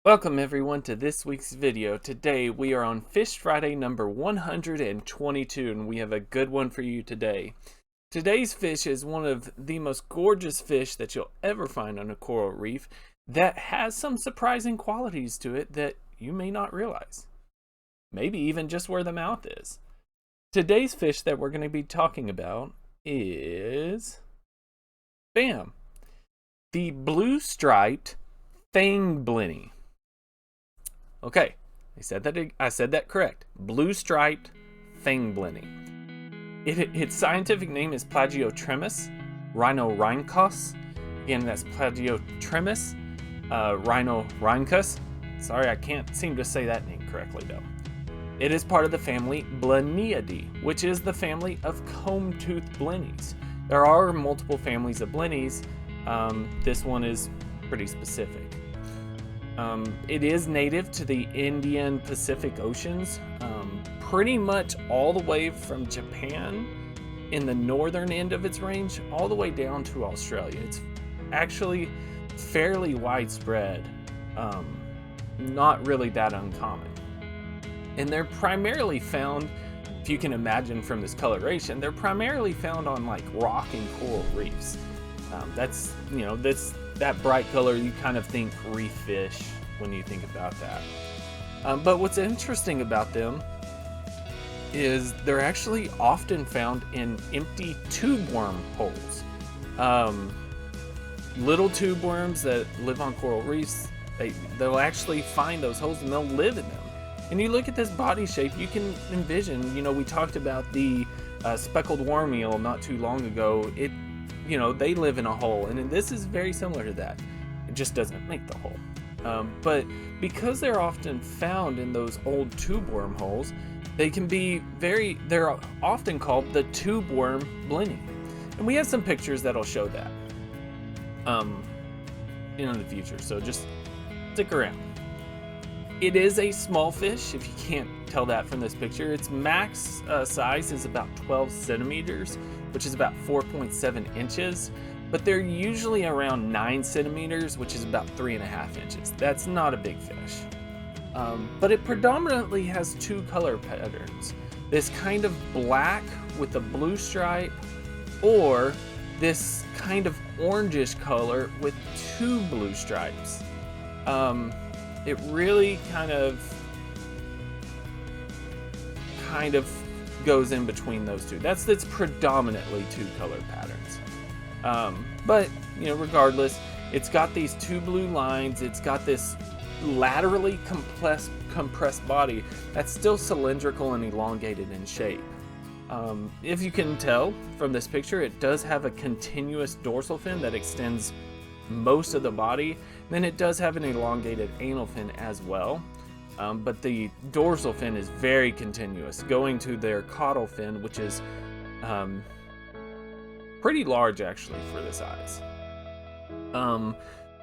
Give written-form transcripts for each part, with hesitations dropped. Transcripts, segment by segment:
Welcome everyone to this week's video. Today we are on Fish Friday number 122 and we have a good one for you today. Today's fish is one of the most gorgeous fish that you'll ever find on a coral reef that has some surprising qualities to it that you may not realize. Maybe even just where the mouth is. Today's fish that we're going to be talking about is bam, the blue-striped Fangblenny. Okay, I said that correct. Blue-striped Fangblenny. Its scientific name is Plagiotremus rhinorhynchus. Again, that's Plagiotremus rhinorhynchus. Sorry, I can't seem to say that name correctly though. It is part of the family Blennyidae, which is the family of comb-toothed blennies. There are multiple families of blennies. This one is pretty specific. It is native to the Indian Pacific Oceans, pretty much all the way from Japan in the northern end of its range, all the way down to Australia. It's actually fairly widespread, not really that uncommon. And they're primarily found, if you can imagine from this coloration, they're primarily found on like rock and coral reefs. That's that bright color, you kind of think reef fish when you think about that. But what's interesting about them is they're actually often found in empty tube worm holes. Little tube worms that live on coral reefs, they'll actually find those holes and they'll live in them. And you look at this body shape, you can envision, we talked about the speckled worm eel not too long ago. They live in a hole, and this is very similar to that. It just doesn't make the hole. But because they're often found in those old tube worm holes, they're often called the tube worm blenny. And we have some pictures that'll show that in the future, so just stick around. It is a small fish, if you can't tell that from this picture. Its max size is about 12 centimeters, which is about 4.7 inches, but they're usually around 9 centimeters, which is about 3.5 inches. That's not a big fish. But it predominantly has two color patterns. This kind of black with a blue stripe, or this kind of orangish color with two blue stripes. It really kind of goes in between those two. That's predominantly two color patterns. But regardless, it's got these two blue lines. It's got this laterally compressed body that's still cylindrical and elongated in shape. If you can tell from this picture, it does have a continuous dorsal fin that extends most of the body. Then it does have an elongated anal fin as well. But the dorsal fin is very continuous, going to their caudal fin, which is pretty large actually for the size.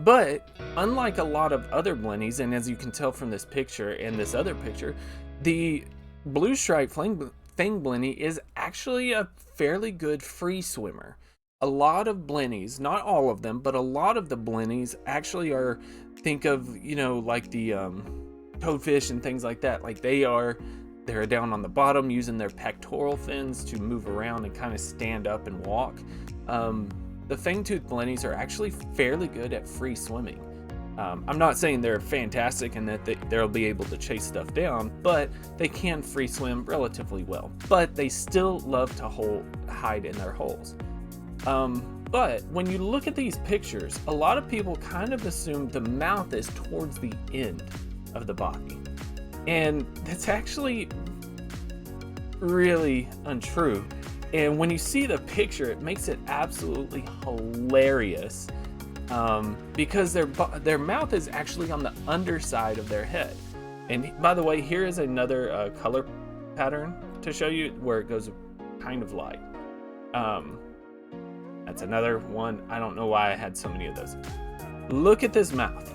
But unlike a lot of other blennies, and as you can tell from this picture and this other picture, the blue-striped Fangblenny is actually a fairly good free swimmer. A lot of blennies, not all of them, but a lot of the blennies actually are, think of, like the toadfish and things like that. Like they're down on the bottom using their pectoral fins to move around and kind of stand up and walk. The fang-toothed blennies are actually fairly good at free swimming. I'm not saying they're fantastic and that they'll be able to chase stuff down, but they can free swim relatively well. But they still love to hide in their holes. But when you look at these pictures, a lot of people kind of assume the mouth is towards the end of the body. And that's actually really untrue. And when you see the picture, it makes it absolutely hilarious because their mouth is actually on the underside of their head. And by the way, here is another color pattern to show you where it goes kind of light. That's another one. I don't know why I had so many of those. Look at this mouth.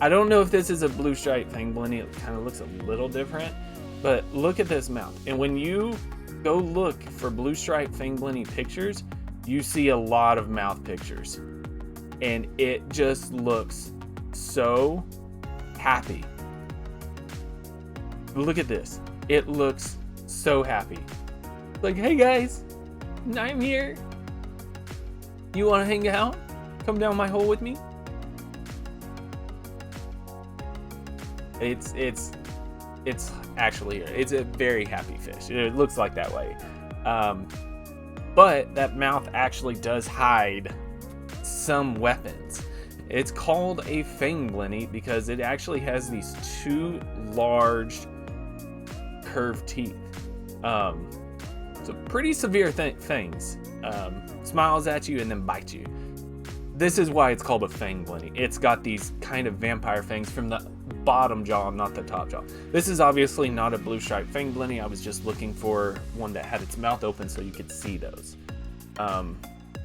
I don't know if this is a blue-striped Fangblenny. It kind of looks a little different, but look at this mouth. And when you go look for blue-striped Fangblenny pictures, you see a lot of mouth pictures. And it just looks so happy. Look at this. It looks so happy. Like, hey guys, I'm here. You want to hang out? Come down my hole with me? It's actually, it's a very happy fish. It looks like that way. But that mouth actually does hide some weapons. It's called a Fangblenny because it actually has these two large curved teeth. So pretty severe things. Smiles at you and then bites you. This is why it's called a Fangblenny. It's got these kind of vampire fangs from the bottom jaw, not the top jaw. This is obviously not a blue-striped Fangblenny. I was just looking for one that had its mouth open so you could see those.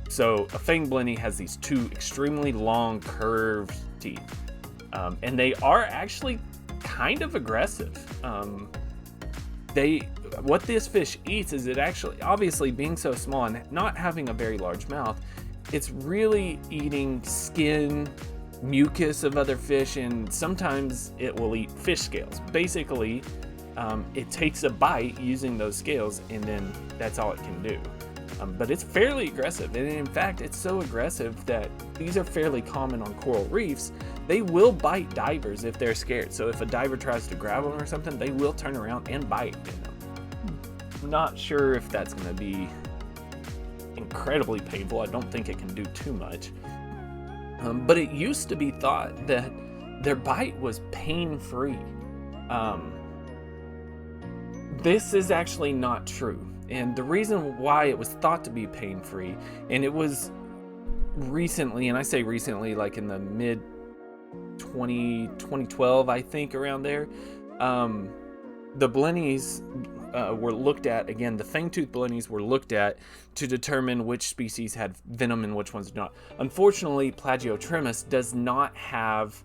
So a Fangblenny has these two extremely long curved teeth. And they are actually kind of aggressive. What this fish eats is, it actually, obviously being so small and not having a very large mouth, it's really eating skin, mucus of other fish, and sometimes it will eat fish scales. Basically, it takes a bite using those scales, and then that's all it can do. But it's fairly aggressive, and in fact, it's so aggressive that these are fairly common on coral reefs. They will bite divers if they're scared. So if a diver tries to grab them or something, they will turn around and bite. I'm not sure if that's going to be incredibly painful. I don't think it can do too much. But it used to be thought that their bite was pain-free. This is actually not true. And the reason why it was thought to be pain-free, and it was recently, and I say recently, like in the mid 2012, I think, around there, the blennies were looked at, again, the fang-toothed blennies were looked at to determine which species had venom and which ones did not. Unfortunately, Plagiotrimus does not have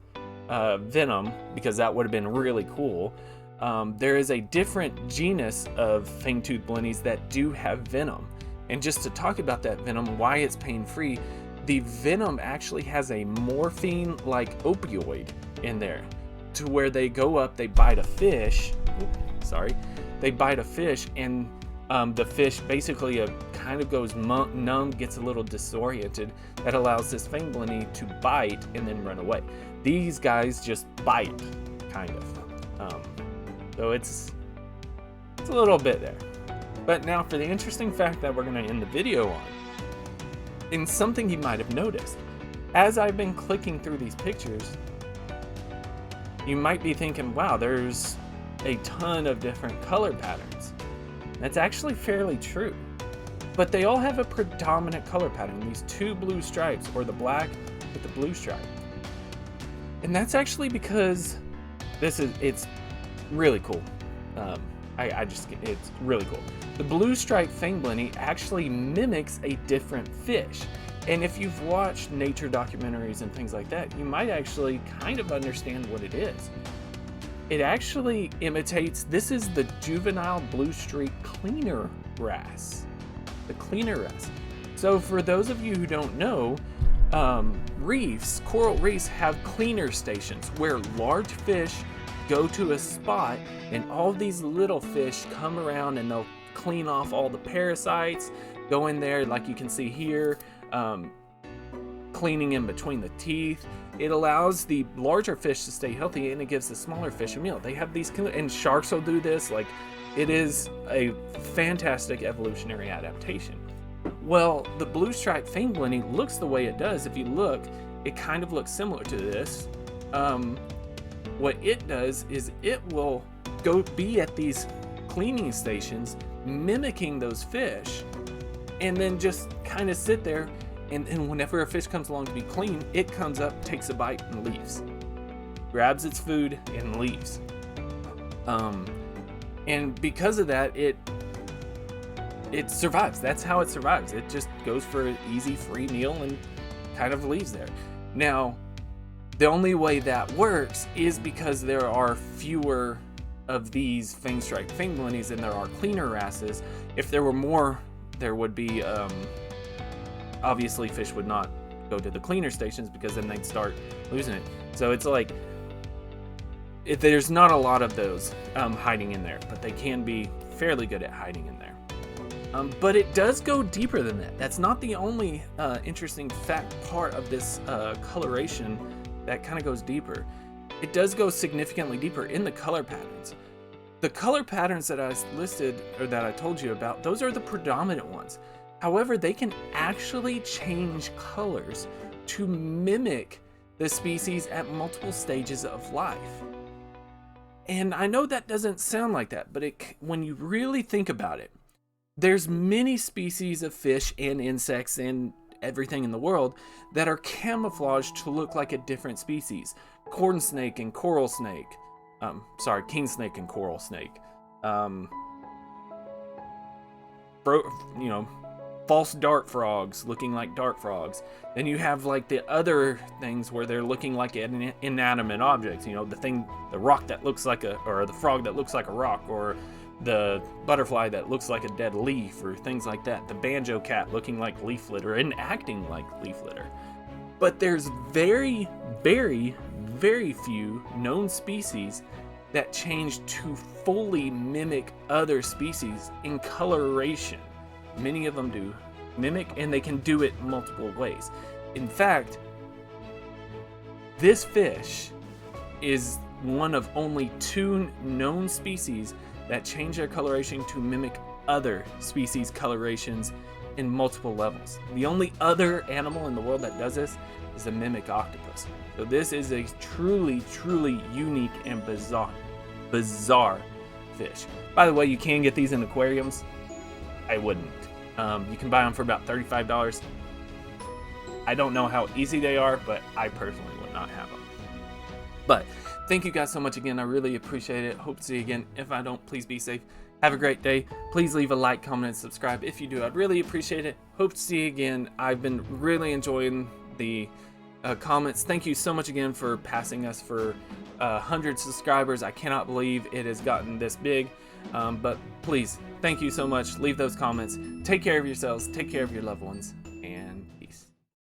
venom, because that would have been really cool. There is a different genus of fang-toothed blennies that do have venom. And just to talk about that venom, why it's pain-free, the venom actually has a morphine-like opioid in there, to where they go up, they bite a fish, they bite a fish, and the fish basically kind of goes numb, gets a little disoriented. That allows this Fangblenny to bite and then run away. These guys just bite, kind of. So it's a little bit there. But now for the interesting fact that we're going to end the video on, and something you might have noticed, as I've been clicking through these pictures, you might be thinking, wow, there's a ton of different color patterns. That's actually fairly true. But they all have a predominant color pattern, these two blue stripes, or the black with the blue stripe. And that's actually because it's really cool. It's really cool. The blue-striped Fangblenny actually mimics a different fish. And if you've watched nature documentaries and things like that, you might actually kind of understand what it is. It actually imitates, this is the juvenile blue streak cleaner wrasse. The cleaner wrasse. So for those of you who don't know, coral reefs have cleaner stations where large fish go to a spot and all these little fish come around and they'll clean off all the parasites, go in there like you can see here, cleaning in between the teeth. It allows the larger fish to stay healthy, and it gives the smaller fish a meal. They have these, and sharks will do this. Like, it is a fantastic evolutionary adaptation. Well, the blue-striped Fangblenny looks the way it does. If you look, it kind of looks similar to this. What it does is it will go be at these cleaning stations mimicking those fish, and then just kind of sit there, and whenever a fish comes along to be clean, it comes up, takes a bite, and leaves. Grabs its food and leaves. And because of that, it survives. That's how it survives. It just goes for an easy free meal and kind of leaves there. Now, the only way that works is because there are fewer of these fang-striped Fangblennies than there are cleaner wrasses. If there were more, there would be, obviously fish would not go to the cleaner stations, because then they'd start losing it. So it's like, there's not a lot of those hiding in there, but they can be fairly good at hiding in there. But it does go deeper than that. That's not the only interesting fact part of this coloration that kind of goes deeper. It does go significantly deeper in the color patterns. The color patterns that I listed, or that I told you about, those are the predominant ones. However, they can actually change colors to mimic the species at multiple stages of life. And I know that doesn't sound like that, but when you really think about it, there's many species of fish and insects and everything in the world that are camouflaged to look like a different species. Corn snake and coral snake. King snake and coral snake. False dart frogs looking like dart frogs. Then you have like the other things where they're looking like inanimate objects. The rock that looks like or the frog that looks like a rock, or the butterfly that looks like a dead leaf, or things like that. The banjo cat looking like leaf litter and acting like leaf litter. But there's very, very, very few known species that change to fully mimic other species in coloration. Many of them do mimic, and they can do it multiple ways. In fact, this fish is one of only 2 known species that change their coloration to mimic other species' colorations in multiple levels. The only other animal in the world that does this is a mimic octopus. So this is a truly, truly unique and bizarre fish. By the way, you can get these in aquariums. I wouldn't. You can buy them for about $35. I don't know how easy they are, but I personally would not have them. But thank you guys so much again. I really appreciate it. Hope to see you again. If I don't, please be safe. Have a great day. Please leave a like, comment, and subscribe if you do. I'd really appreciate it. Hope to see you again. I've been really enjoying the comments. Thank you so much again for passing us for 100 subscribers. I cannot believe it has gotten this big. But please, thank you so much. Leave those comments. Take care of yourselves. Take care of your loved ones.